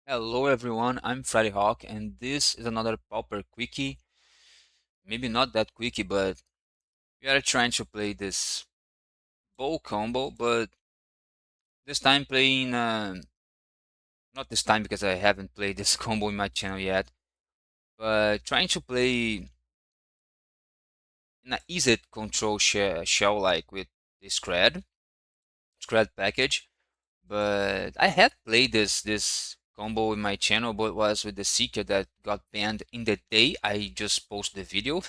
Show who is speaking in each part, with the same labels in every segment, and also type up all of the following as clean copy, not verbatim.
Speaker 1: Hello everyone, I'm Freddy Hawk and this is another Pauper Quickie. Maybe not that quickie, but we are trying to play this bow combo, but this time playing, not this time because I haven't played this combo in my channel yet, but trying to play in an Izzet control shell like with the Scred package. But I had played this combo in my channel, but it was with the Seeker that got banned in the day I just posted the video.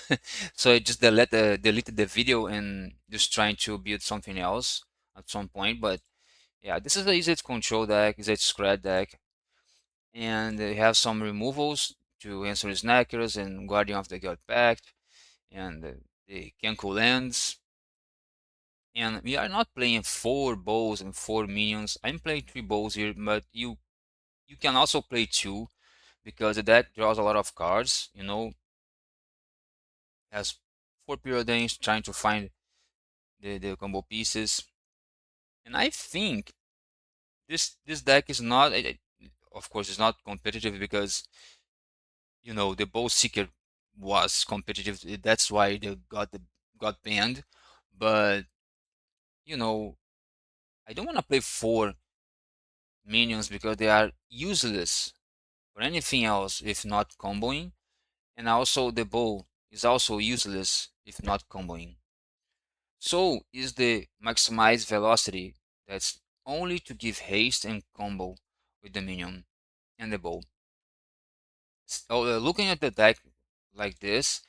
Speaker 1: So I just deleted the video and just trying to build something else at some point. But yeah, this is the easiest control deck, easiest scratch deck, and they have some removals to answer Snackers and Guardian of the God Pact and the Kenku lands. And we are not playing 4 bows and 4 minions. I'm playing 3 bows here, but you can also play 2 because the deck draws a lot of cards, has 4 preordains trying to find the combo pieces. And I think this deck is not, of course, it's not competitive because, the Bow Seeker was competitive. That's why they got banned. But, you know, I don't want to play 4 minions because they are useless for anything else if not comboing. And also the bow is also useless if not comboing. So is the maximize velocity that's only to give haste and combo with the minion and the bow. So looking at the deck like this,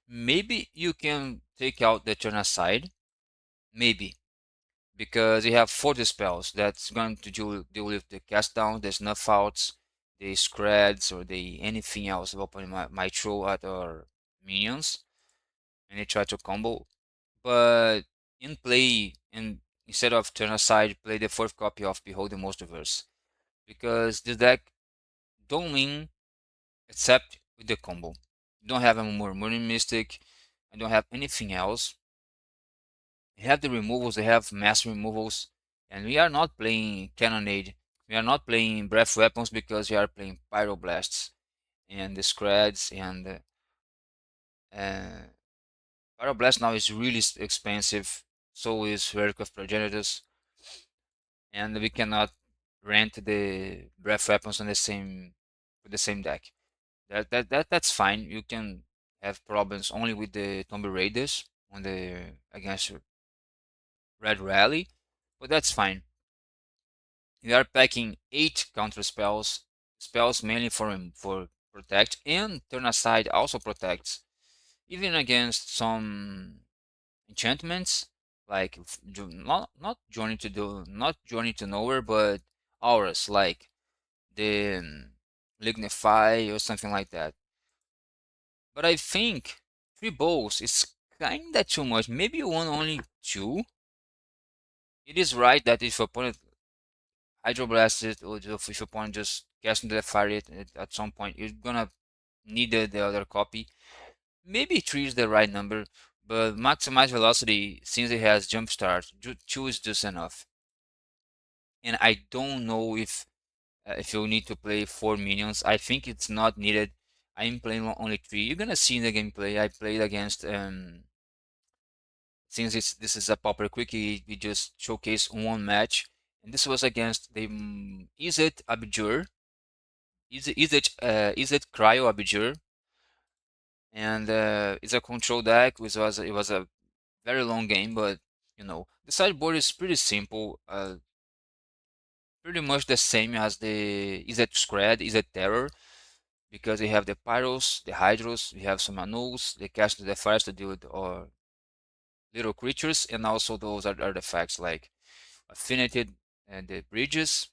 Speaker 1: maybe you can take out the turn aside, maybe, because you have 40 spells that's going to deal with the cast down, the snuff outs, the scrads, or the anything else opening my throw at our minions, and they try to combo. But in play, and instead of turn aside, play the fourth copy of Behold the Monsterverse, because this deck don't win except with the combo. You don't have a more Murmuring Mystic, I don't have anything else. They have the removals, they have mass removals, and we are not playing Cannonade. We are not playing Breath Weapons because we are playing Pyroblasts and the Scrads and uh, Pyroblast now is really expensive. So is Relic of Progenitors, and we cannot rent the Breath Weapons on the same with the same deck. That's fine. You can have problems only with the Tomb Raiders on the against Red Rally, but that's fine. We are packing 8 counter spells mainly for protect, and turn aside also protects, even against some enchantments like not journey to nowhere, but auras like the lignify or something like that. But I think 3 bows is kinda too much. Maybe you want only 2. It is right that if your opponent hydroblast it, or if your opponent just cast into the fire it at some point, you're gonna need the other copy. Maybe 3 is the right number, but maximize velocity, since it has jump start, 2 is just enough. And I don't know if you need to play 4 minions. I think it's not needed. I'm playing only 3. You're gonna see in the gameplay. I played against since this is a Pauper Quickie, we just showcase one match, and this was against the Izzet Abjure, Izzet Cryo Abjure, and it's a control deck. It was a very long game, but the sideboard is pretty simple. Pretty much the same as the Izzet Scred, Izzet Terror, because we have the Pyros, the Hydros, we have some Anuls, the Cast of the Fires to deal with little creatures, and also those are artifacts like Affinity and the Bridges,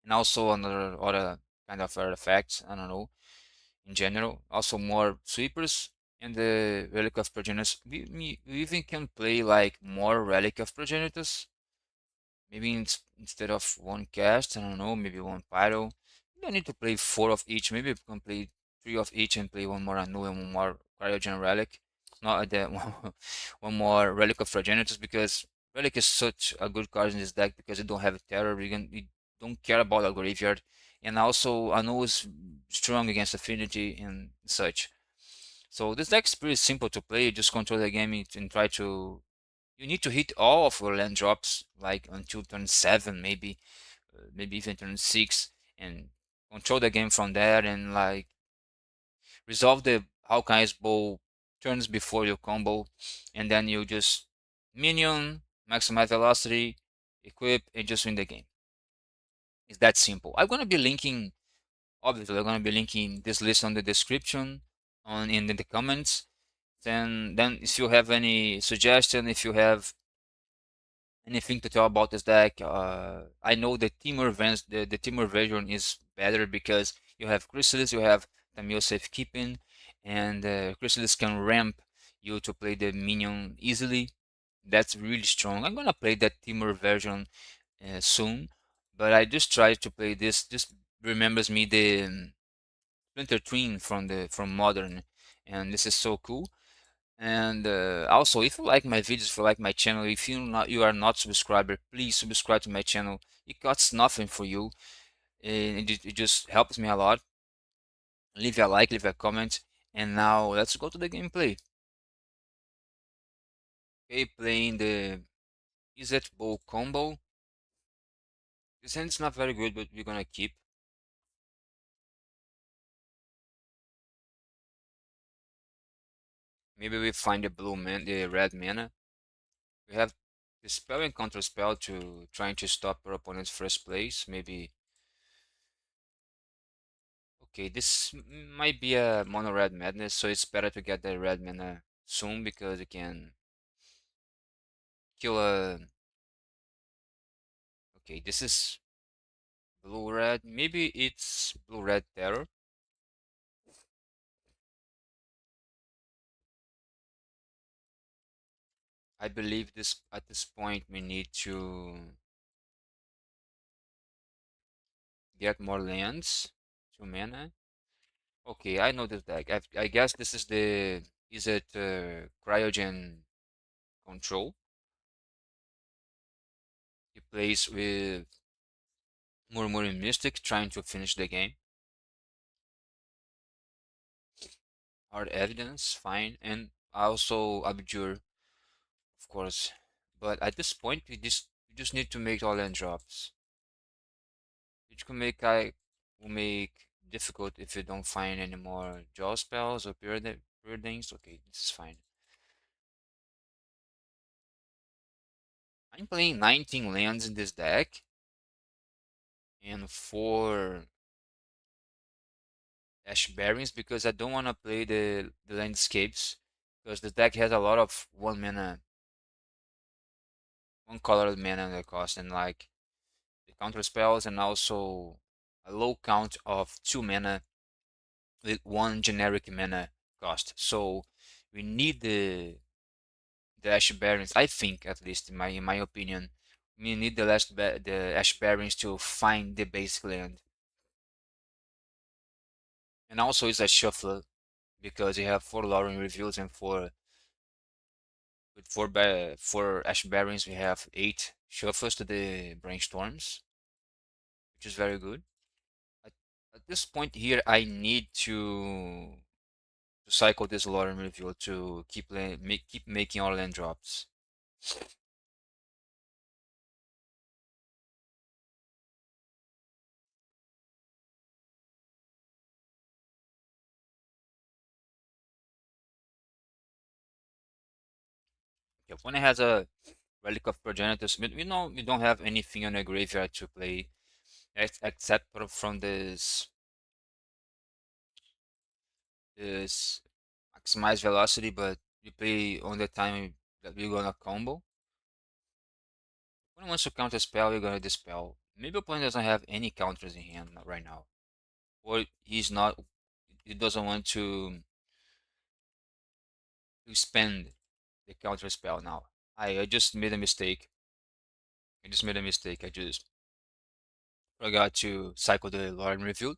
Speaker 1: and also another other kind of artifacts. I don't know, in general. Also more sweepers and the Relic of Progenitors. We even can play like more Relic of Progenitors. Maybe instead of one cast, I don't know, maybe one Pyro. You don't need to play 4 of each. Maybe you can play 3 of each and play one more Anu and one more Cryogen Relic. Not the one more Relic of Progenitors, because Relic is such a good card in this deck because you don't have a terror. You don't care about a graveyard. and also I know it's strong against affinity and such. So this deck is pretty simple to play. You just control the game and try to. You need to hit all of your land drops like until turn 7, maybe even turn 6, and control the game from there and like resolve the Hawkeye's bow turns before your combo, and then you just minion, maximize velocity, equip, and just win the game. It's that simple. I'm gonna be linking, obviously, I'm gonna be linking this list on the description, on in the comments. Then if you have any suggestion, if you have anything to tell about this deck, I know the Timur version is better because you have Chrysalis, you have Tamil Safekeeping, and Chrysalis can ramp you to play the minion easily. That's really strong. I'm gonna play that Timur version soon, but I just tried to play this. This remembers me the Splinter Twin from Modern, and this is so cool. And also, if you like my videos, if you like my channel, if you are not subscriber, please subscribe to my channel. It costs nothing for you, and it just helps me a lot. Leave a like, leave a comment, and now let's go to the gameplay. Okay, playing the Izzet Bow combo. This hand's not very good, but we're gonna keep. Maybe we find the red mana. We have the spell and counter spell to trying to stop our opponent's first place. Maybe. Okay, this might be a mono red madness, so it's better to get the red mana soon because you can kill a. Okay, this is blue red. Maybe it's blue red terror. I believe this at this point we need to get more lands. 2 mana. Okay, I know this deck. I guess this is the. Is it Cryogen Control? He plays with Murmuring Mystic, trying to finish the game. Hard Evidence, fine, and also Abjure, of course. But at this point, we just need to make all end drops, which will make difficult if you don't find any more draw spells or preordains. Okay, this is fine. I'm playing 19 lands in this deck and 4 Ash Barrens because I don't want to play the landscapes because the deck has a lot of 1 mana, 1 colored mana in the cost, and like the counter spells and also a low count of 2 mana with 1 generic mana cost. So we need the Ash Barrens. I think, at least in my opinion, we need the Ash Barrens to find the basic land. And also it's a shuffler because you have 4 Lowering Reveals and 4 with 4 Ash Barrens we have 8 shuffles to the Brainstorms, which is very good. At, at this point here, I need to cycle this Lorem Reveal to keep making all land drops. Your opponent has a Relic of Progenitus. We don't have anything on the graveyard to play except from this maximize velocity, but we play on the time that we're gonna combo. When wants to counter spell, we're gonna dispel. Maybe opponent doesn't have any counters in hand right now, or he's not. He doesn't want to spend the counter spell now. I just made a mistake. I just made a mistake. I just forgot to cycle the Lorem Reveal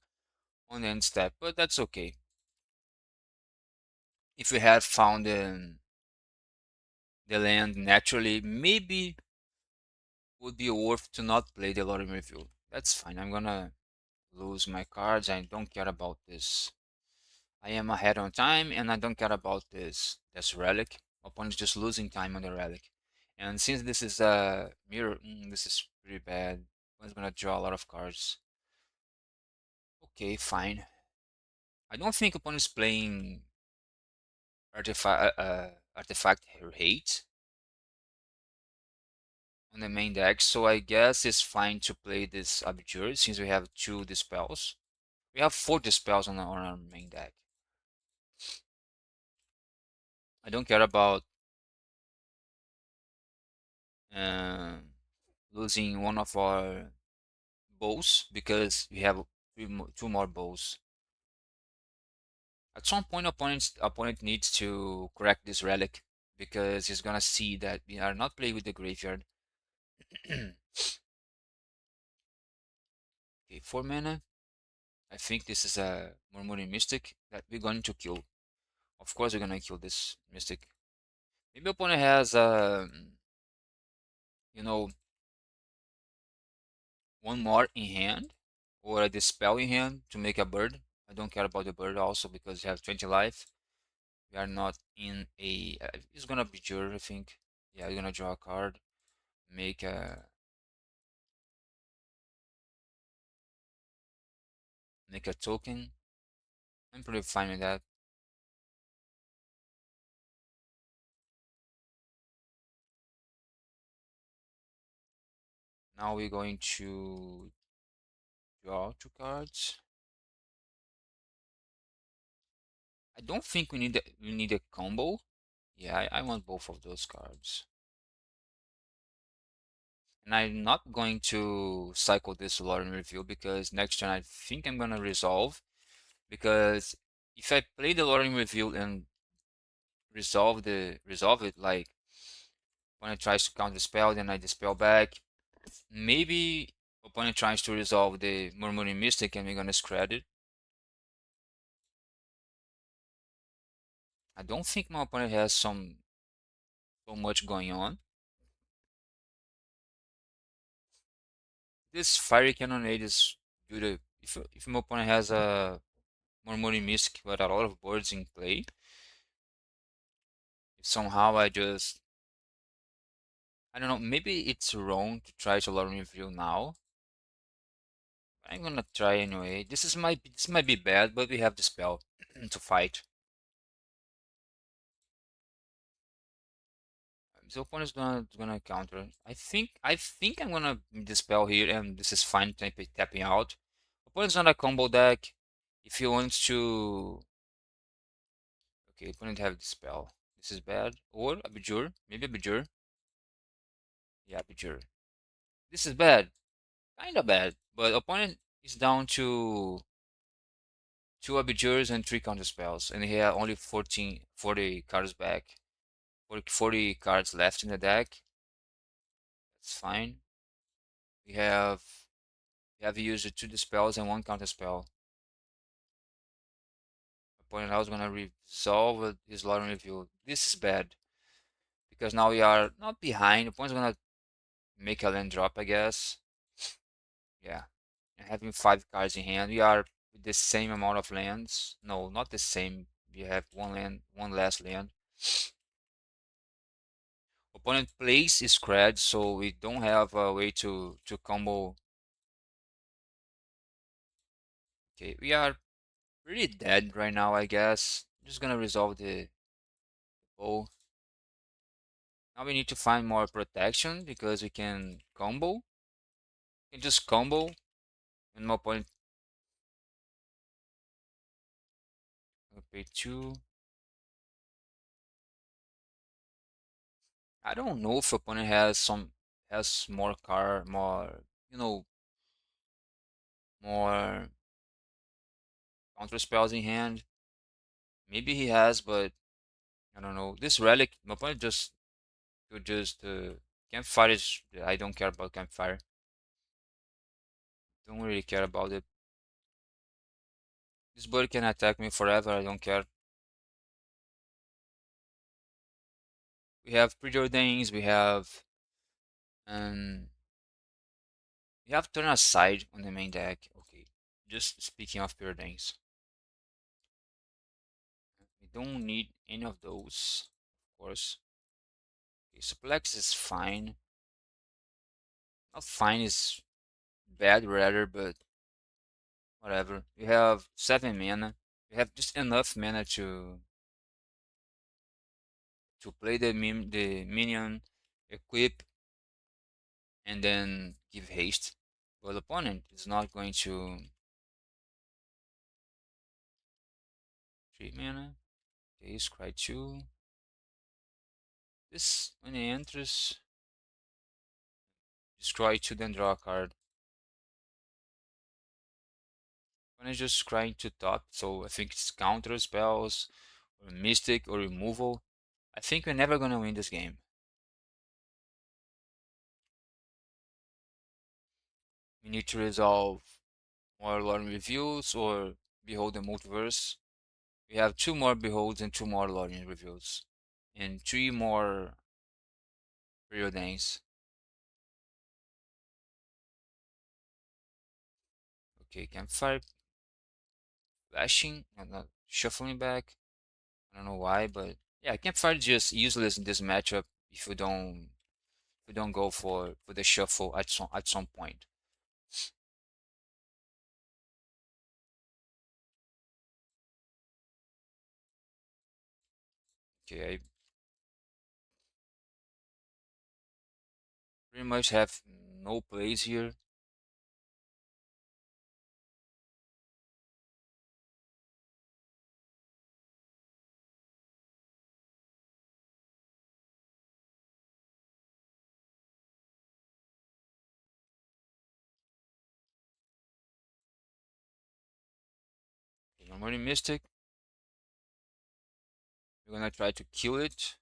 Speaker 1: on the end step, but that's okay. If we had found the land naturally, maybe would be worth to not play the Lorem Reveal. That's fine. I'm gonna lose my cards. I don't care about this. I am ahead on time, and I don't care about this relic. Opponent's just losing time on the relic. And since this is a mirror, this is pretty bad. One's gonna draw a lot of cards. Okay, fine. I don't think opponent's playing artifact hate on the main deck, so I guess it's fine to play this Abjure since we have two dispels. We have four dispels on our main deck. I don't care about uh, losing one of our bows because we have two more bows. At some point, opponent needs to correct this relic because he's gonna see that we are not playing with the graveyard. Okay, 4 mana. I think this is a Murmuring Mystic that we're going to kill. Of course, we're gonna kill this Mystic. Maybe opponent has you know, one more in hand or a dispel in hand to make a bird. I don't care about the bird also because you have 20 life. We are not in a. It's gonna be Jur, I think. Yeah, you're gonna draw a card, make a token. I'm pretty fine with that. Now we're going to draw two cards. I don't think we need a combo. Yeah, I want both of those cards. And I'm not going to cycle this Lord in Review because next turn I think I'm gonna resolve. Because if I play the Lord in Review and resolve it, like opponent tries to counter spell, then I dispel back. Maybe opponent tries to resolve the Murmuring Mystic and we're gonna scred it. I don't think my opponent has so much going on. This Fiery Cannonade is good if my opponent has a Murmuring Mystic with a lot of boards in play. If somehow I don't know, maybe it's wrong to try to learn review now. I'm gonna try anyway. This might be bad, but we have the spell to fight. The opponent is gonna counter. I think I'm gonna dispel here, and this is fine. Tapping out. Opponent's not a combo deck. If he wants to, okay, opponent have dispel. This is bad. Or Abjure, maybe Abjure. Yeah, Abjure. This is bad, kinda bad. But opponent is down to two Abjures and three counter spells, and he had only 40 cards back. 40 cards left in the deck. That's fine. We have used two dispels and one counter spell. Opponent now is gonna resolve his Lord Review. This is bad because now we are not behind. Opponent's gonna make a land drop, I guess. Yeah, and having 5 cards in hand, we are with the same amount of lands. No, not the same. We have one land, one less land. Opponent plays Scred, so we don't have a way to combo. Okay, we are pretty dead right now, I guess. Just gonna resolve the bow. Now we need to find more protection because we can combo. We can just combo and no point. I'll pay 2. I don't know if opponent has more more more counter spells in hand. Maybe he has, but I don't know. This relic, my opponent just could just campfire is. I don't care about campfire. Don't really care about it. This bird can attack me forever. I don't care. We have preordains. Um we have turn aside on the main deck. Okay, just speaking of preordains, we don't need any of those, of course. Okay, Suplex is fine. Not fine is bad rather, but whatever. We have 7 mana. We have just enough mana to play the minion, equip, and then give haste. But the opponent is not going to 3 mana. Okay, scry 2. This when he enters, destroy 2 then draw a card. When I just scrying to top, so I think it's counter spells or mystic or removal. I think we're never gonna win this game. We need to resolve more Lorem Reviews or Behold the Multiverse. We have 2 more Beholds and 2 more Lorem Reviews. And 3 more Preordains. Okay, Campfire flashing, not shuffling back. I don't know why, but yeah, Campfire is just useless in this matchup if you don't go for the shuffle at some point. Okay, I pretty much have no plays here. Okay, Memory Mystic. We're gonna try to kill it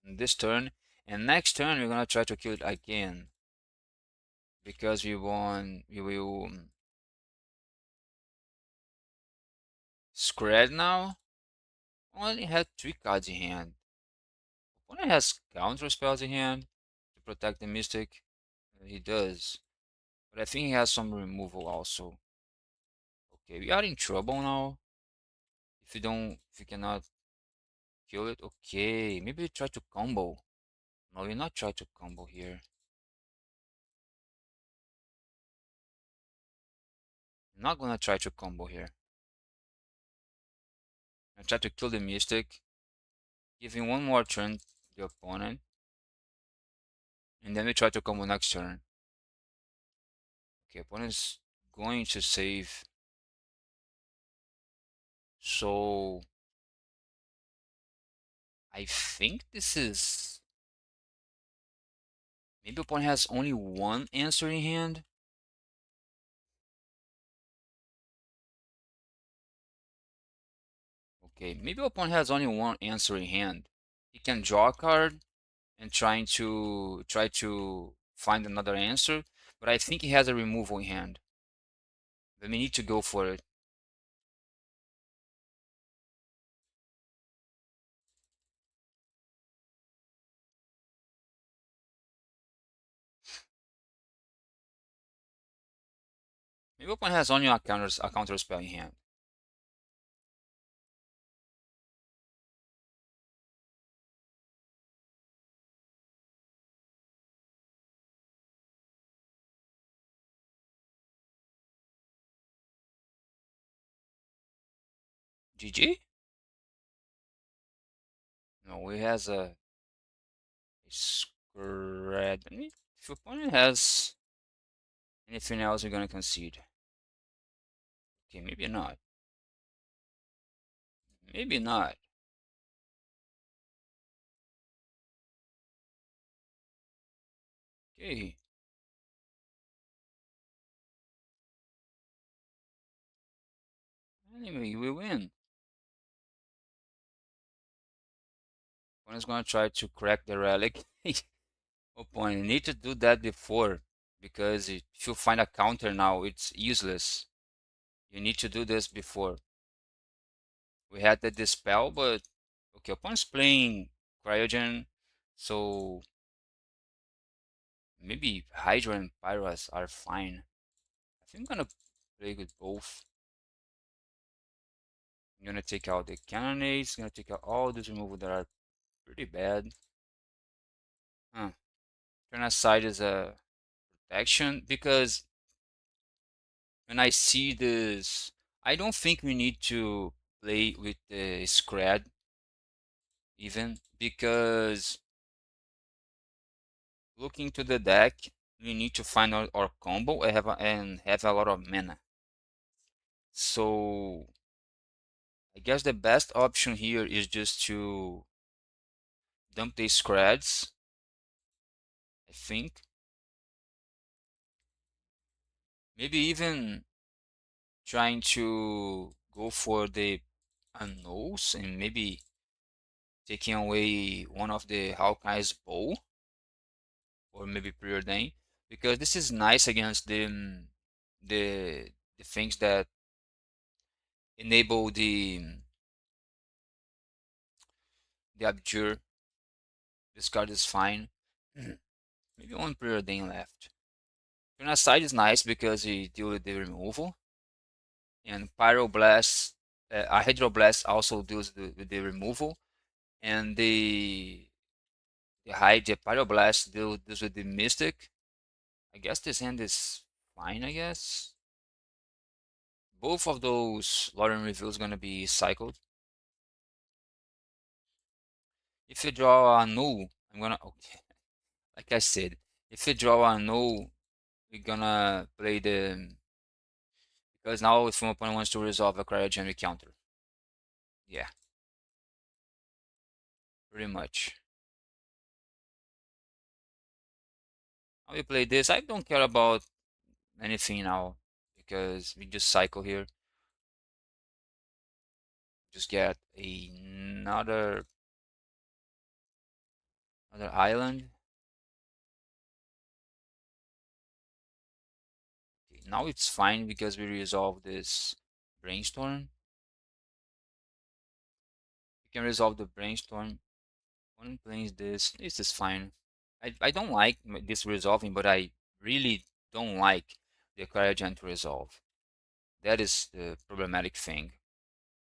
Speaker 1: in this turn, and next turn we're gonna try to kill it again because we will Scred now. Only had 3 cards in hand. Opponent has counter spells in hand to protect the Mystic. He does. But I think he has some removal also. Okay, we are in trouble now. If you cannot kill it, okay. Maybe we try to combo. No, we're not try to combo here. I'm not gonna try to combo here. I try to kill the Mystic, giving one more turn to the opponent, and then we try to combo next turn. Okay, opponent's going to save. So I think this is maybe opponent has only one answer in hand. Okay, maybe opponent has only one answer in hand. He can draw a card and try to find another answer, but I think he has a removal in hand. Then we need to go for it. Maybe opponent has only a counter spell in hand. GG? No, he has a spread. If opponent has anything else, you're gonna concede. Okay, maybe not. Maybe not. Okay. Anyway, we win. Opponent's gonna try to crack the relic. Opponent, you need to do that before, because if you find a counter now, it's useless. You need to do this before. We had the dispel, but okay, opponent's playing Cryogen, so maybe Hydra and Pyros are fine. I think I'm gonna play with both. I'm gonna take out the cannonades, gonna take out all these removal that are pretty bad. Huh. Turn aside is a protection because when I see this, I don't think we need to play with the Scrad even because looking to the deck, we need to find our combo and have a lot of mana. So I guess the best option here is just to dump the Scrads, I think. Maybe even trying to go for the unknowns and maybe taking away one of the Hawkeye's bow or maybe preordain because this is nice against the the things that enable the Abjure. This card is fine. Maybe one preordain left. Aside is nice because he deals with the removal and Pyroblast. Hydroblast also deals with the removal and the Pyroblast deals with the Mystic. I guess this hand is fine, I guess. Both of those Lauren reveals gonna be cycled. If you draw a null, I'm gonna okay. Like I said, if you draw a null, we're gonna play the because now if my opponent wants to resolve a cryogenic counter. Yeah, pretty much. Now we play this. I don't care about anything now because we just cycle here. Just get another island. Okay, now it's fine because we resolve this brainstorm. We can resolve the brainstorm. One plays this. This is fine. I don't like this resolving, but I really don't like the cryogen to resolve. That is the problematic thing.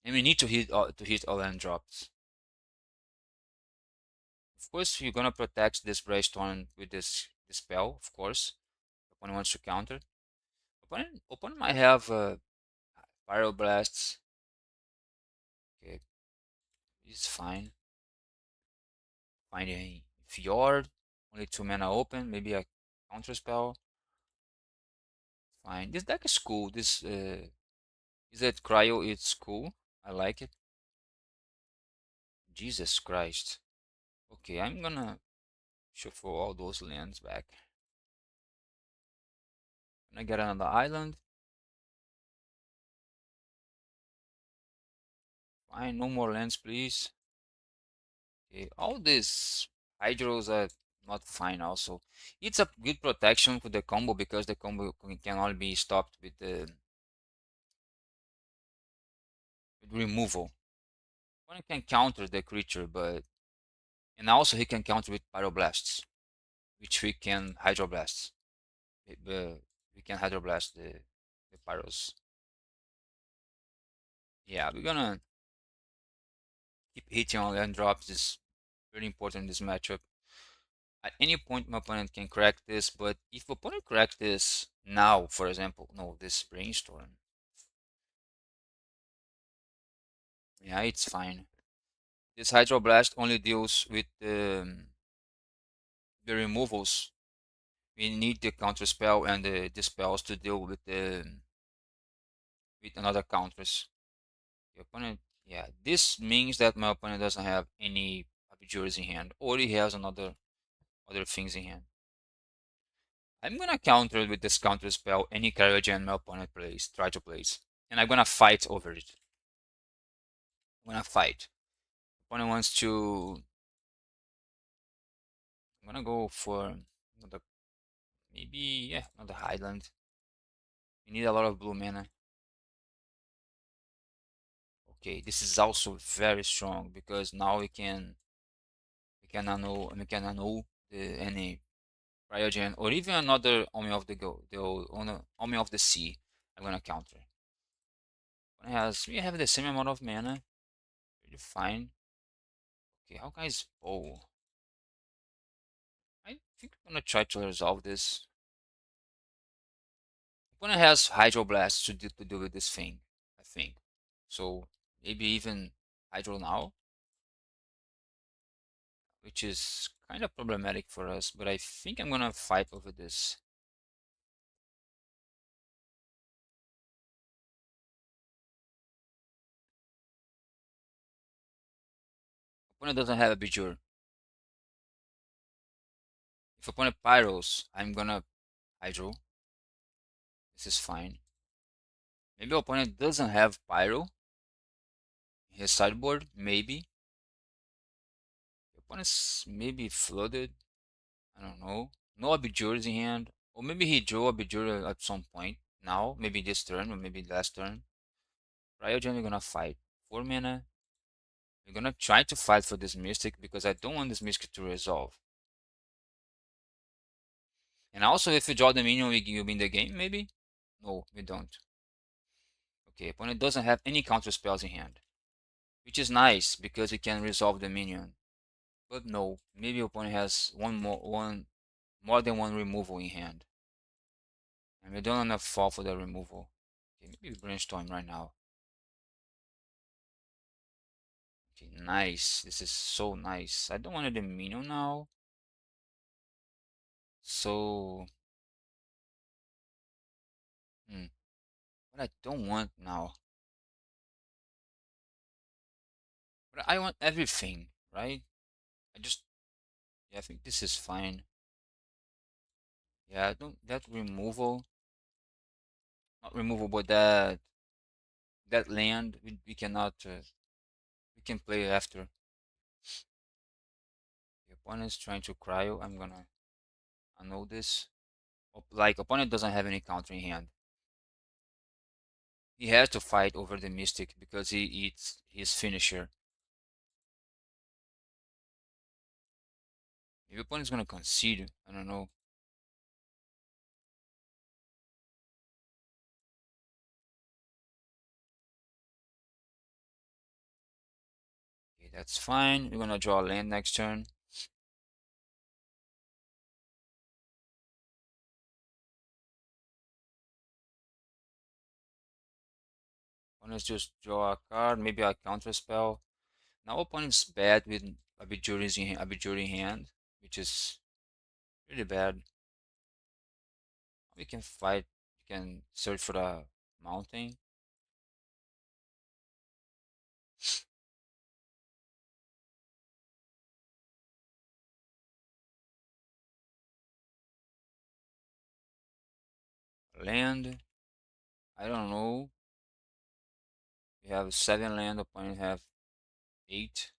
Speaker 1: And we need to hit all end drops. Of course, you're gonna protect this brainstorm with this spell. Of course, opponent wants to counter. Opponent might have Pyroblasts. Okay, it's fine. Finding Fjord, only 2 mana open, maybe a counter spell. Fine. This deck is cool. This Izzet Cryo, it's cool. I like it. Jesus Christ. Okay, I'm gonna shuffle all those lands back. Gonna get another island. Fine, no more lands, please. Okay, all these hydros are not fine also. It's a good protection for the combo because the combo can only be stopped with removal. One can counter the creature, but and also he can counter with Pyroblasts, which we can Hydroblast. We can Hydroblast the Pyros. Yeah, we're gonna keep hitting on land drops. Is very important in this matchup. At any point, my opponent can crack this, but if opponent crack this now, for example, no, this brainstorm, yeah, it's fine. This Hydroblast only deals with the removals. We need the counter spell and the spells to deal with another counters. The opponent, yeah, this means that my opponent doesn't have any Abjures in hand, or he has other things in hand. I'm gonna counter with this counter spell any Karajan my opponent try to place. And I'm gonna fight over it. I'm gonna fight. Opponent wants to. I'm gonna go for another, maybe, yeah, another Highland. You need a lot of blue mana. Okay, this is also very strong because now we can annul any Cryogen or even another Omni of the Go, the Omni of the Sea. I'm gonna counter. We have the same amount of mana. Pretty fine. Okay, how guys bow? I think I'm gonna try to resolve this. Opponent has Hydroblast to deal with this thing, I think. So maybe even Hydro now, which is kind of problematic for us, but I think I'm gonna fight over this. Opponent doesn't have a Abjure. If opponent Pyros, I'm gonna Hydro. This is fine. Maybe opponent doesn't have Pyro in his sideboard, maybe. Opponent's maybe flooded. I don't know. No Abjures in hand. Or maybe he drew Abjure at some point. Now, maybe this turn or maybe last turn. Cryogen, we're gonna fight. 4 mana. We're gonna try to fight for this Mystic because I don't want this Mystic to resolve. And also, if you draw the minion, we win the game, maybe? No, we don't. Okay, opponent doesn't have any counter spells in hand. Which is nice because we can resolve the minion. But no, maybe opponent has more than one removal in hand. And we don't want to fall for the removal. Okay, maybe brainstorm right now. Okay, nice. This is so nice. I don't want the minion now. So, what I don't want now. But I want everything, right? I just, yeah, I think this is fine. Yeah, I don't, that removal, not removal, but that land, we cannot, we can play after. The opponent is trying to cryo. I'm gonna annul this. Like, opponent doesn't have any counter in hand. He has to fight over the Mystic because he eats his finisher. If the opponent's gonna concede, I don't know. Okay, that's fine. We're gonna draw a land next turn. Opponent's just draw a card, maybe a counter spell. Now opponent's bad with Abjure in hand, which is really bad. We can fight. We can search for the mountain. Land. I don't know. We have 7 land. Opponent have 8.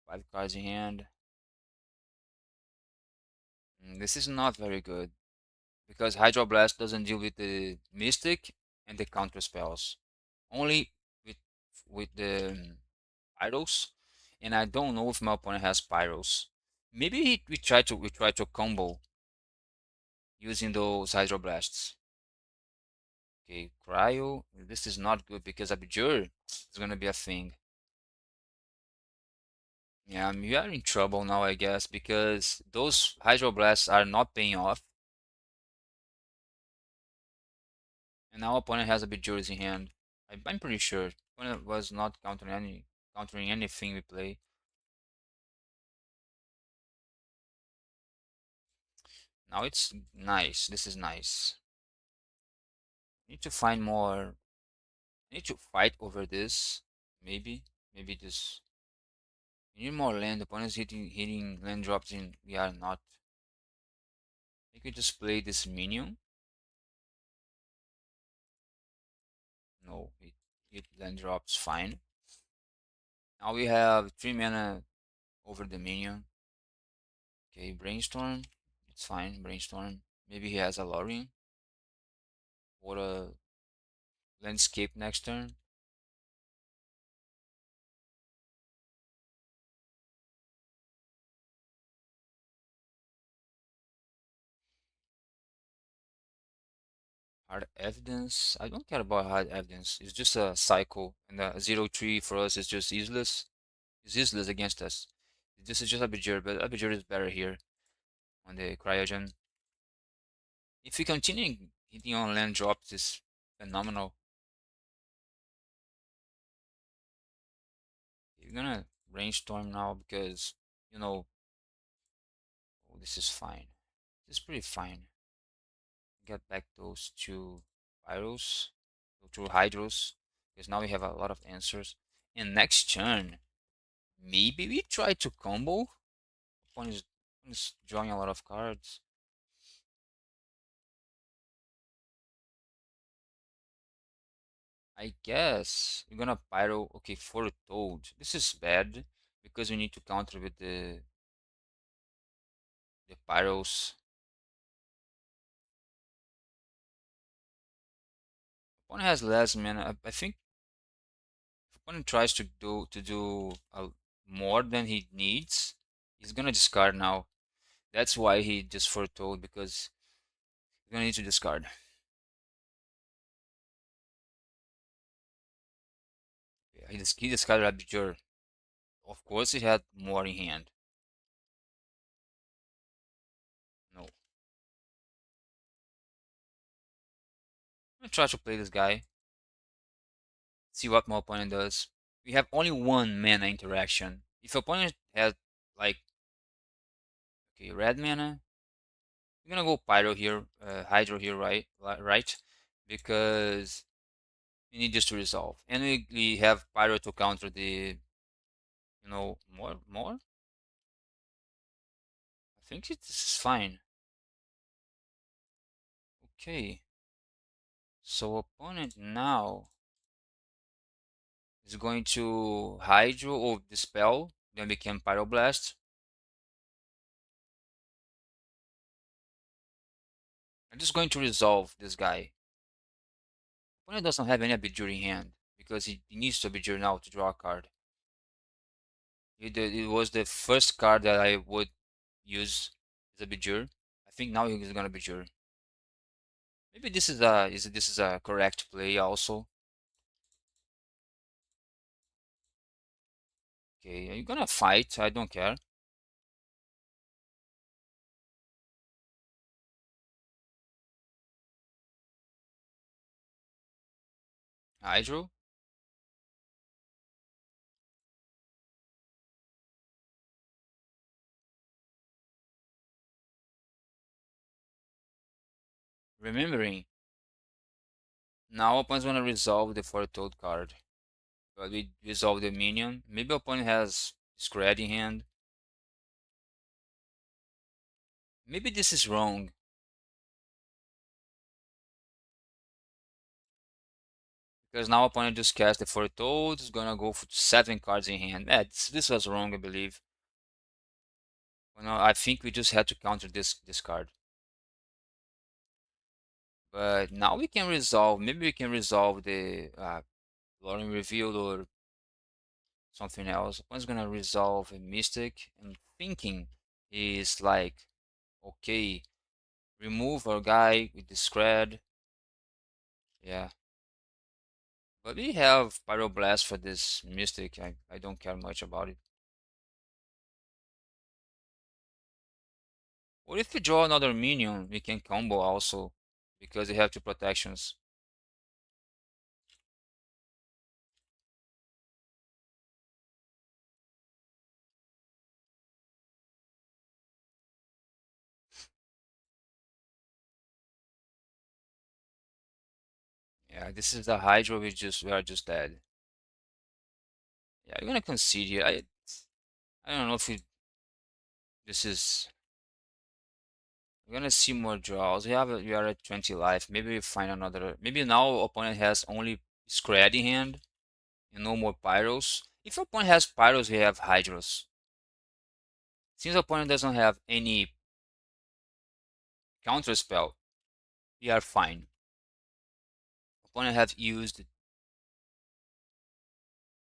Speaker 1: 5 cards in hand. This is not very good because Hydroblast doesn't deal with the Mystic and the counter spells. Only with the idols, and I don't know if my opponent has Pyros. Maybe we try to combo using those Hydroblasts. Okay, Cryo. This is not good because Abjure is gonna be a thing. Yeah, we are in trouble now, I guess, because those Hydroblasts are not paying off. And our opponent has Abjures in hand. I'm pretty sure. Opponent was not countering anything we play. Now it's nice. This is nice. Need to find more. I need to fight over this. Maybe. Maybe this. We need more land. Opponents hitting land drops in. We are not. I could just play this minion. No, it hit land drops fine. Now we have 3 mana over the minion. Okay, brainstorm. It's fine, brainstorm. Maybe he has a Lorien or a landscape next turn. Hard evidence. I don't care about hard evidence. It's just a cycle, and the 0-3 for us is just useless. It's useless against us. This is just Abjure, but Abjure is better here on the Cryogen. If we continue hitting on land drops, it's phenomenal. We're gonna brainstorm now because, you know, oh, this is fine. This is pretty fine. Get back those two Pyros, those two Hydros, because now we have a lot of answers. And next turn, maybe we try to combo. Opponent is drawing a lot of cards. I guess we're gonna Pyro. Okay, Foretold. This is bad because we need to counter with the Pyros. Opponent has less mana. I think if opponent tries to do more than he needs, he's gonna discard now. That's why he just foretold, because he's gonna need to discard. Yeah, he discarded Abjure. Of course, he had more in hand. No. I'm gonna try to play this guy. See what my opponent does. We have only one mana interaction. If opponent has like, okay, red mana, we're gonna go Pyro here, Hydro here, right? Right? Because we need this to resolve, and we have Pyro to counter the, more. I think this is fine. Okay, so opponent now is going to Hydro or Dispel, then become Pyroblast. I'm just going to resolve this guy. Opponent doesn't have any Abjure in hand because he needs to Abjure now to draw a card. It was the first card that I would use as Abjure. I think now he's gonna Abjure. Maybe this is a correct play also. Okay, are you gonna fight? I don't care. Hydro. Remembering. Now opponent's gonna resolve the foretold card. But we resolve the minion. Maybe opponent has Scred in hand. Maybe this is wrong. Because now opponent just cast the foretold. Is gonna go for 7 cards in hand. Yeah, this was wrong, I believe. Well, no, I think we just had to counter this card. But now we can resolve. Maybe we can resolve the Lauren revealed or something else. Opponent's gonna resolve a Mystic, and thinking is like, okay, remove our guy with the Scred. Yeah. But we have Pyroblast for this Mystic. I don't care much about it. Or if we draw another minion, we can combo also, because they have 2 protections. Yeah, this is the Hydro. We are just dead. Yeah, I'm gonna concede here. I don't know if this is. We're gonna see more draws. We are at 20 life. Maybe we find another. Maybe now opponent has only Scred in hand and no more Pyros. If opponent has Pyros, we have Hydros. Since opponent doesn't have any counter spell, we are fine. Opponent have used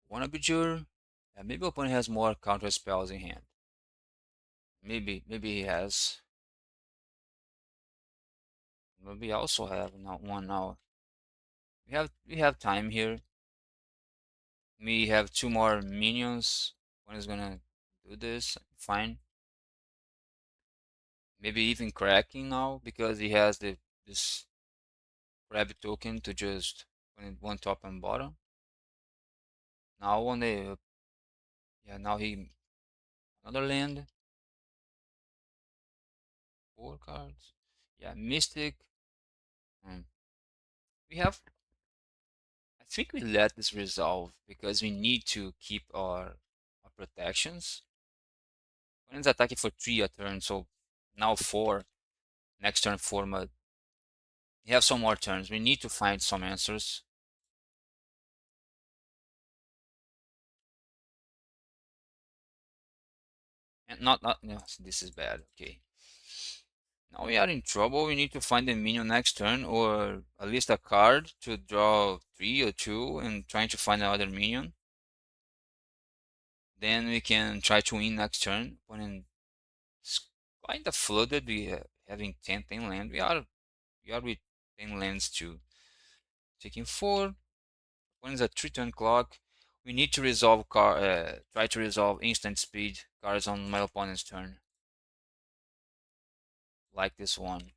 Speaker 1: one Abjure, and maybe opponent has more counter spells in hand. Maybe he has. But we also have not one now. We have time here. We have two more minions. One is gonna do this. Fine. Maybe even cracking now because he has this rabbit token to just put it one top and bottom. Now on the yeah, now he another land. Four cards. Yeah, Mystic. Hmm. We have I think we let this resolve because we need to keep our protections. When it's attacking for 3 a turn, so now 4. Next turn 4, but we have some more turns. We need to find some answers. And not no, this is bad. Okay. Now we are in trouble. We need to find a minion next turn or at least a card to draw 3 or 2 and trying to find another minion. Then we can try to win next turn. When it's kind of flooded, we having 10 land. We are with 10 lands too. Taking 4. When it's a 3-turn clock, we need to resolve try to resolve instant speed cards on my opponent's turn. Like this one.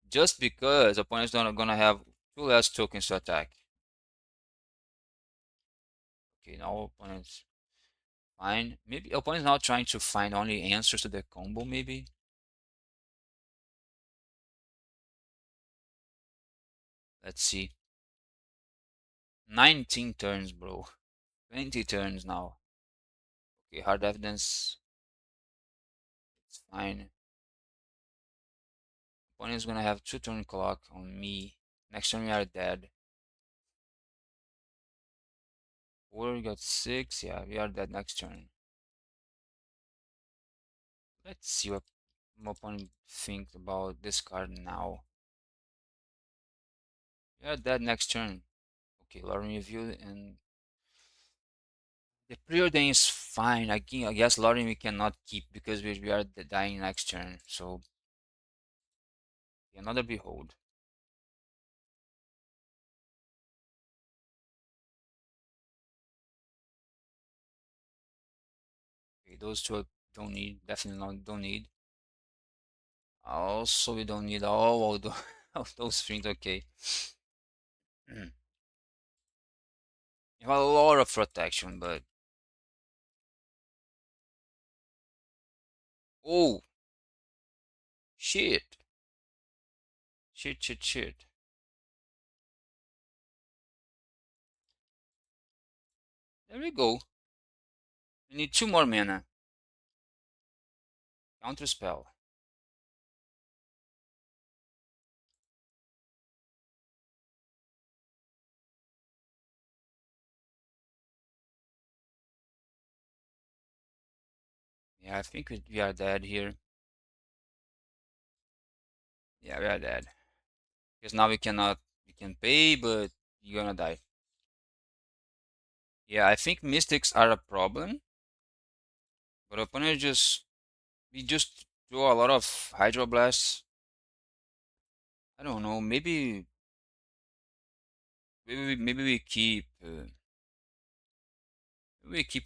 Speaker 1: Just because opponents don't gonna have 2 less tokens to attack. Okay, now opponents fine. Maybe opponents now trying to find only answers to the combo, maybe. Let's see. 19 turns, bro. 20 turns now. Okay, hard evidence. It's fine. Opponent's gonna have 2-turn clock on me. Next turn we are dead. 4, we got 6. Yeah, we are dead next turn. Let's see what my opponent thinks about this card now. We are dead next turn. Okay, Lauren review and the preordain is fine. I guess Lauren we cannot keep because we are dying next turn. So another behold. Okay, those two I don't need. Definitely not don't need. Also, we don't need all of of those things. Okay. You have a lot of protection, but oh shit, shit. There we go. We need 2 more mana. Counter spell. Yeah, I think we are dead here. Yeah, we are dead. Because now we can pay, but you're gonna die. Yeah, I think mystics are a problem, but opponent we just draw a lot of hydroblasts. I don't know, maybe we keep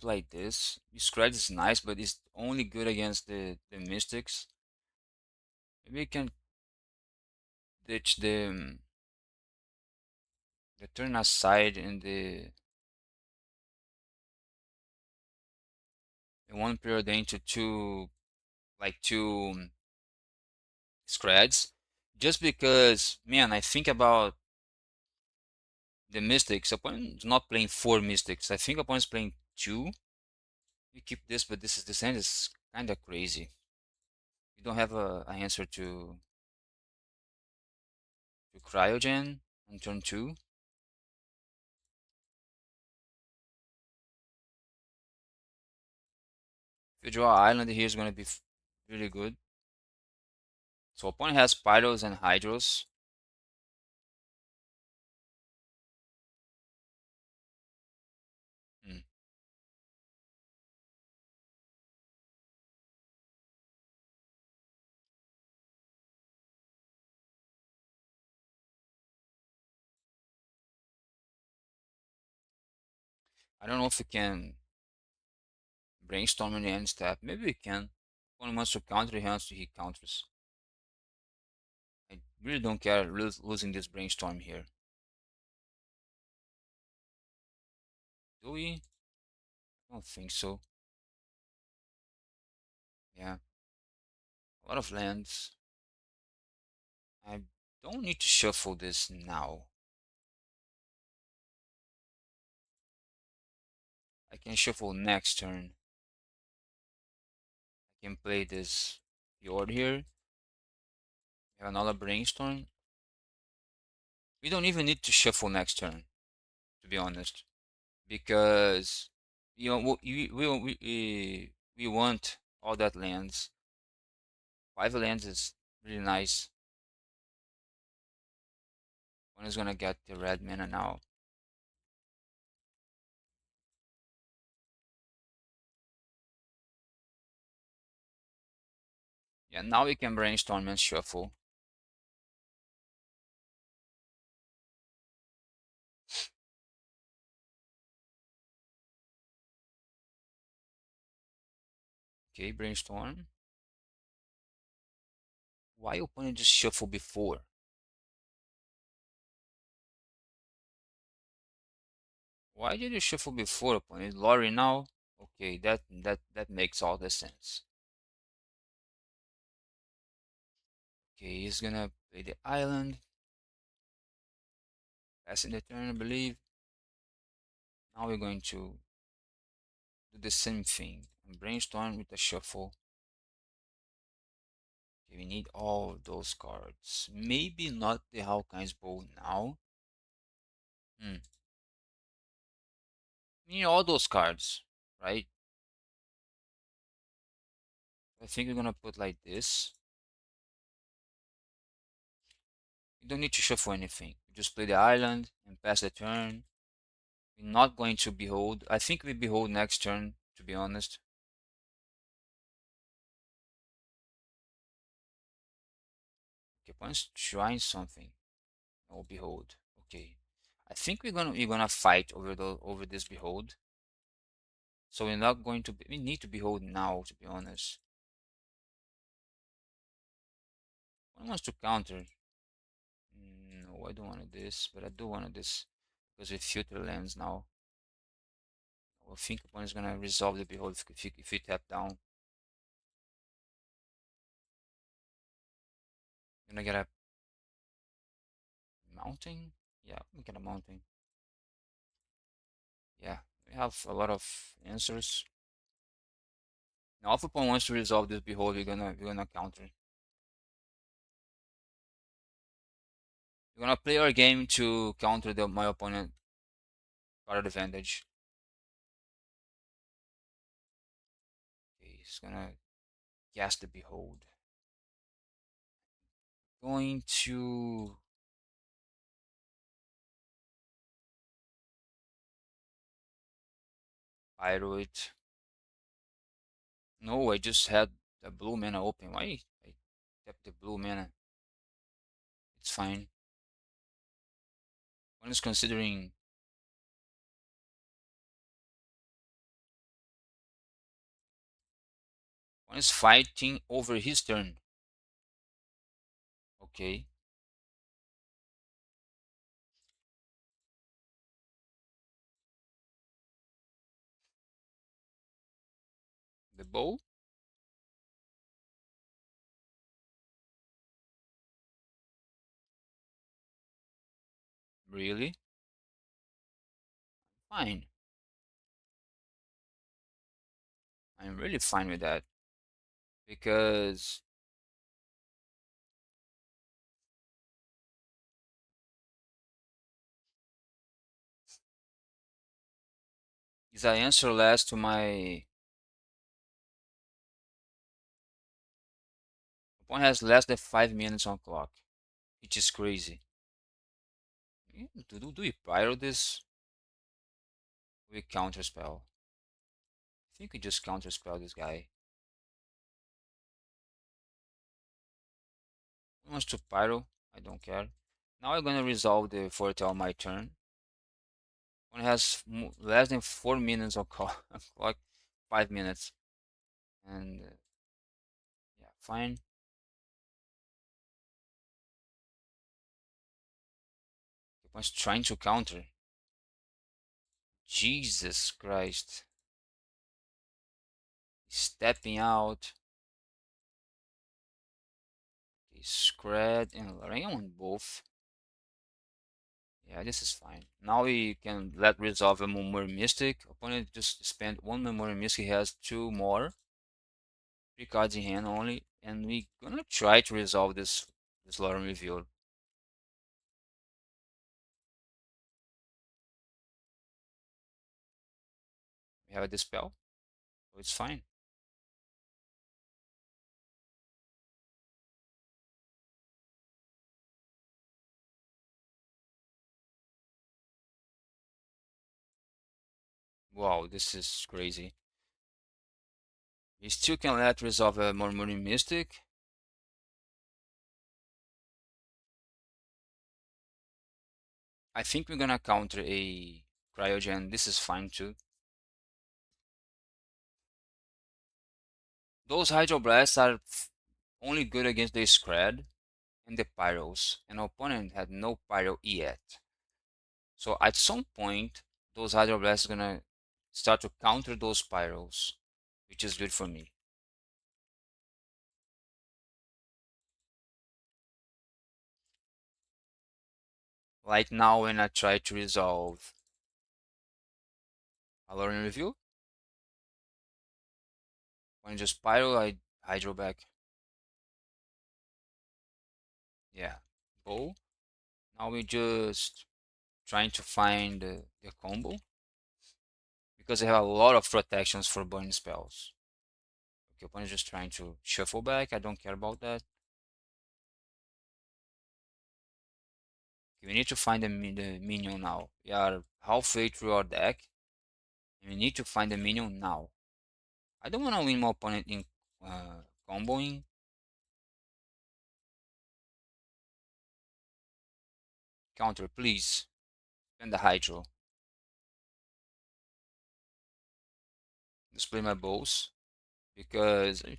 Speaker 1: like this. Scratch is nice, but it's only good against the mystics. Maybe we can ditch the turn aside in the one period into two like two scrads. Just because, man, I think about the mystics. Opponent's not playing 4 mystics. I think opponent's playing 2. We keep this, but this hand is kind of crazy. We don't have a answer to cryogen on turn 2. If you draw island here, is going to be really good. So opponent has pyros and hydros. Hmm. I don't know if we can brainstorm in the end step. Maybe we can. One wants to counter, he counters. I really don't care losing this brainstorm here. Do we? I don't think so. Yeah, a lot of lands. I don't need to shuffle this now. I can shuffle next turn. I can play this Fjord here. We have another brainstorm. We don't even need to shuffle next turn, to be honest, because you know we want all that lands. 5 lands is really nice. One is gonna get the red mana now. Yeah, now we can brainstorm and shuffle. Okay, brainstorm. Why opponent just shuffle before? Why did you shuffle before opponent? Lori now? Okay, that makes all the sense. Okay, he's gonna play the island. Passing the turn, I believe. Now we're going to do the same thing and brainstorm with a shuffle. Okay, we need all of those cards. Maybe not the Hawkeye's Bow now. Hmm. We need all those cards, right? I think we're gonna put like this. You don't need to shuffle anything. You just play the island and pass the turn. We're not going to behold. I think we behold next turn, to be honest. Okay, once trying something. Oh, behold. Okay. I think we're gonna fight over this behold. So we're not going to we need to behold now, to be honest. One wants to counter. No, I don't want this, but I do want this because we filter lands now. I think opponent is gonna resolve the behold if we tap down. Gonna get a mounting? Yeah, we get a mounting. Yeah, we have a lot of answers. Now if opponent wants to resolve this behold, we're gonna counter. We're gonna play our game to counter my opponent card advantage. Okay, he's gonna cast the behold. Going to pyro it. No, I just had the blue mana open. Why I tapped the blue mana? It's fine. One is considering. One is fighting over his turn. Okay. The bow. Really? Fine. I'm really fine with that because is I answer last to my opponent has less than 5 minutes on clock, which is crazy. Do we pyro this? We counterspell. I think we just counterspell this guy. He wants to pyro. I don't care. Now I'm gonna resolve the foretell my turn. One has less than 4 minutes of clock, 5 minutes, and yeah, fine. Opponent's trying to counter. Jesus Christ. He's stepping out. He's Scred and Lorraine on both. Yeah, this is fine. Now we can let resolve a Memory Mystic. Opponent just spent one Memory Mystic. He has two more. 3 cards in hand only. And we gonna try to resolve this Lorem Reveal. We have a Dispel, so it's fine. Wow, this is crazy. We still can let resolve a Murmuring Mystic. I think we're gonna counter a Cryogen. This is fine too. Those Hydroblasts are only good against the Scred and the Pyros, and our opponent had no Pyro yet. So at some point, those Hydroblasts are gonna start to counter those Pyros, which is good for me. Like now when I try to resolve a Lorem Review, when I just Pyro, I Hydro back. Yeah, Bow. Now we just trying to find the combo because I have a lot of protections for burning spells. Okay, opponent is just trying to shuffle back. I don't care about that. Okay, we need to find the minion now. We are halfway through our deck, and we need to find the minion now. I don't want to win my opponent in comboing. Counter, please. And the Hydro. Display my bows because if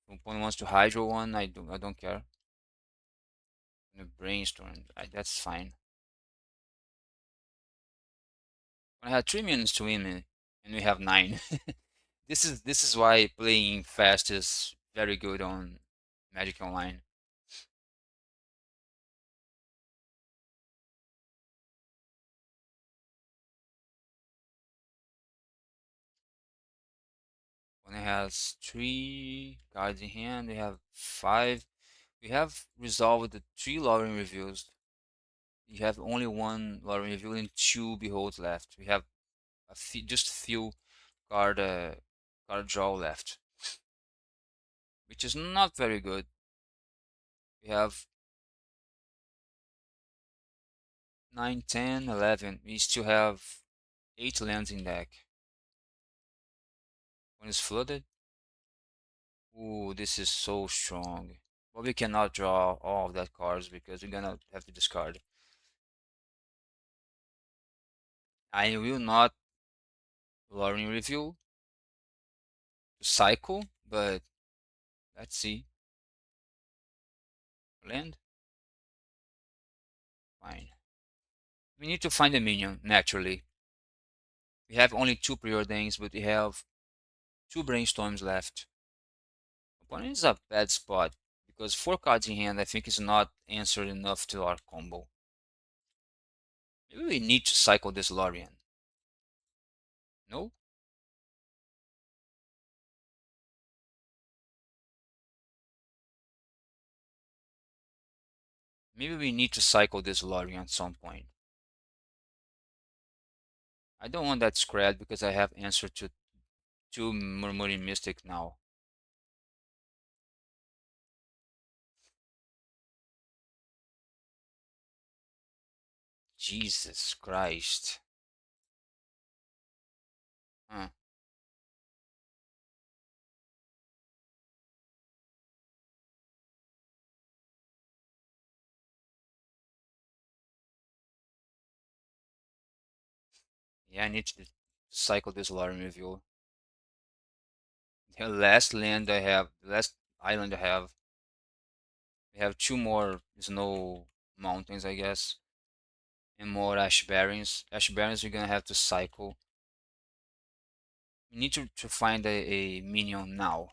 Speaker 1: the opponent wants to Hydro one, I don't care. And brainstorm, that's fine. I had 3 minutes to win it, and we have 9. This is why playing fast is very good on Magic Online. When it has 3 cards in hand, we have 5. We have resolved the 3 Lorem Reviews. You have only one Lorem Review and 2 Beholds left. We have just few card card draw left, which is not very good. We have 9, 10, 11. We still have 8 lands in deck. When it's flooded, ooh, this is so strong. But we cannot draw all of that cards because we're gonna have to discard. I will not Lorem Review to cycle, but let's see. Land? Fine. We need to find a minion, naturally. We have only 2 preordains, but we have 2 brainstorms left. Opponent is a bad spot because 4 cards in hand I think is not answered enough to our combo. Maybe we need to cycle this Lorien. No? Maybe we need to cycle this Lorien at some point. I don't want that Scred because I have answer to 2 Murmuring Mystic now. Jesus Christ. Huh. Yeah, I need to cycle this lottery review. The last land I have, the last island I have, we have two more snow mountains, I guess, and more ash barrens. Ash barrens we're gonna have to cycle. We need to find a minion now.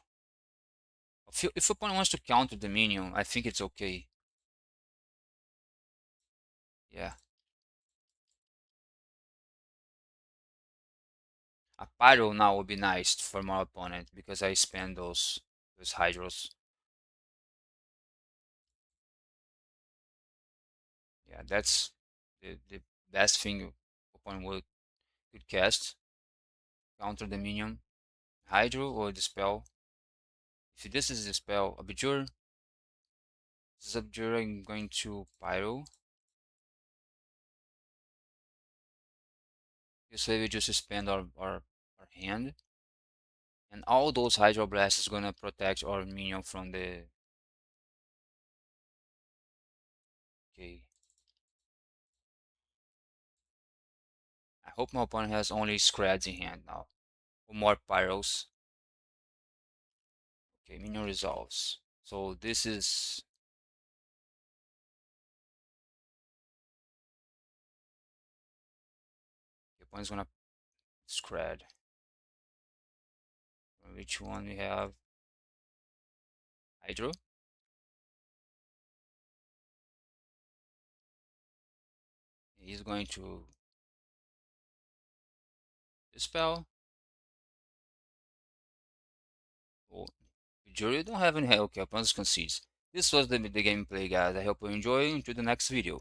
Speaker 1: If opponent wants to counter the minion, I think it's okay. Yeah. A pyro now would be nice for my opponent because I spend those hydros. Yeah, that's the best thing opponent could cast. Counter the minion. Hydro or Dispel. If this is Dispel, Abjure. This is Abjure, I'm going to Pyro. This way we just spend our hand. And all those Hydro Blasts is gonna protect our minion from the... Okay. I hope my opponent has only Scrads in hand now. Or more Pyros. Okay, minion resolves. So this is... The opponent's gonna Scrad. Which one we have? Hydro. He's going to Dispel. Oh, jury don't have any. Okay, opponents concedes. This was the gameplay, guys. I hope you enjoy. Until the next video.